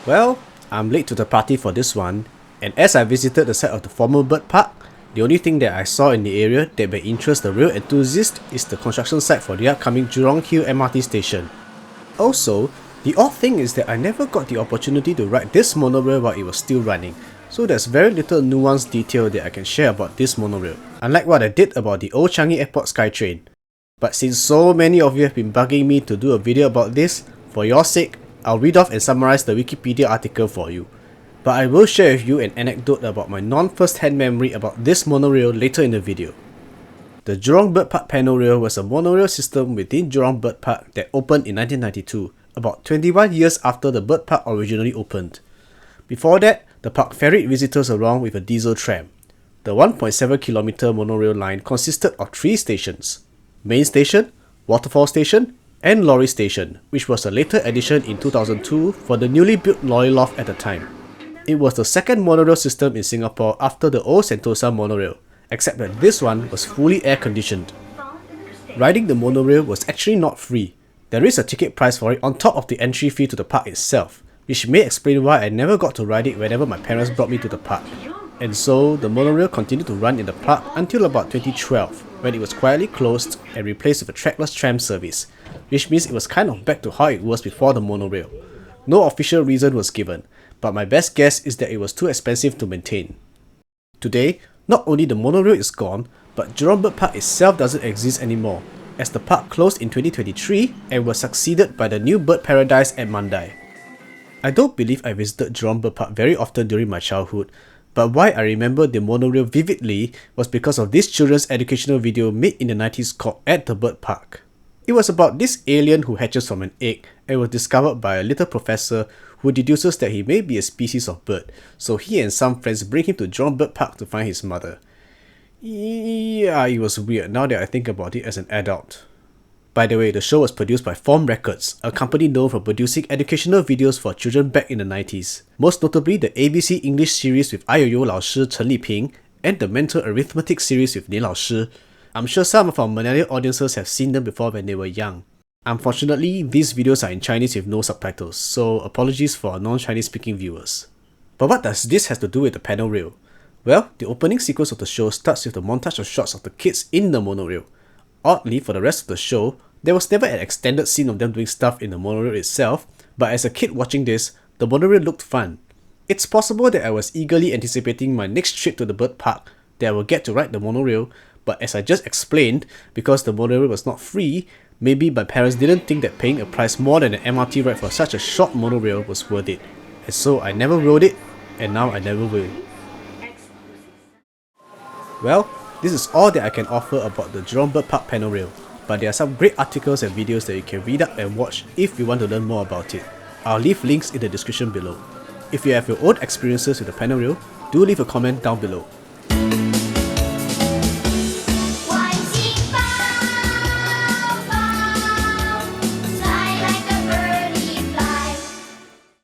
Well, I'm late to the party for this one, and as I visited the site of the former bird park, the only thing that I saw in the area that may interest the real enthusiast is the construction site for the upcoming Jurong Hill MRT station. Also, the odd thing is that I never got the opportunity to ride this monorail while it was still running, so there's very little nuanced detail that I can share about this monorail, unlike what I did about the old Changi Airport SkyTrain. But since so many of you have been bugging me to do a video about this, for your sake, I'll read off and summarize the Wikipedia article for you. But I will share with you an anecdote about my non-first-hand memory about this monorail later in the video. The Jurong Bird Park Panorail was a monorail system within Jurong Bird Park that opened in 1992, about 21 years after the bird park originally opened. Before that, the park ferried visitors around with a diesel tram. The 1.7km monorail line consisted of 3 stations: Main Station, Waterfall Station, and Lorry Station, which was a later addition in 2002 for the newly built Lorry Loft at the time. It was the second monorail system in Singapore after the old Sentosa monorail, except that this one was fully air-conditioned. Riding the monorail was actually not free. There is a ticket price for it on top of the entry fee to the park itself, which may explain why I never got to ride it whenever my parents brought me to the park. And so, the monorail continued to run in the park until about 2012, when it was quietly closed and replaced with a trackless tram service, which means it was kind of back to how it was before the monorail. No official reason was given, but my best guess is that it was too expensive to maintain. Today, not only the monorail is gone, but Jurong Bird Park itself doesn't exist anymore, as the park closed in 2023 and was succeeded by the new Bird Paradise at Mandai. I don't believe I visited Jurong Bird Park very often during my childhood, but why I remember the monorail vividly was because of this children's educational video made in the 90s called At the Bird Park. It was about this alien who hatches from an egg and was discovered by a little professor who deduces that he may be a species of bird, so he and some friends bring him to Jurong Bird Park to find his mother. Yeah, it was weird now that I think about it as an adult. By the way, the show was produced by Form Records, a company known for producing educational videos for children back in the 90s, most notably the ABC English series with 哎呦呦老师 Chen Liping and the Mental Arithmetic series with 年老师. I'm sure some of our millennial audiences have seen them before when they were young. Unfortunately, these videos are in Chinese with no subtitles, so apologies for our non-Chinese speaking viewers. But what does this have to do with the Panorail? Well, the opening sequence of the show starts with a montage of shots of the kids in the monorail. Oddly, for the rest of the show, there was never an extended scene of them doing stuff in the monorail itself, but as a kid watching this, the monorail looked fun. It's possible that I was eagerly anticipating my next trip to the bird park, that I will get to ride the monorail, but as I just explained, because the monorail was not free, maybe my parents didn't think that paying a price more than an MRT ride for such a short monorail was worth it. And so I never rode it, and now I never will. Well, this is all that I can offer about the Jurong Bird Park Panorail, but there are some great articles and videos that you can read up and watch if you want to learn more about it. I'll leave links in the description below. If you have your own experiences with the Panorail, do leave a comment down below.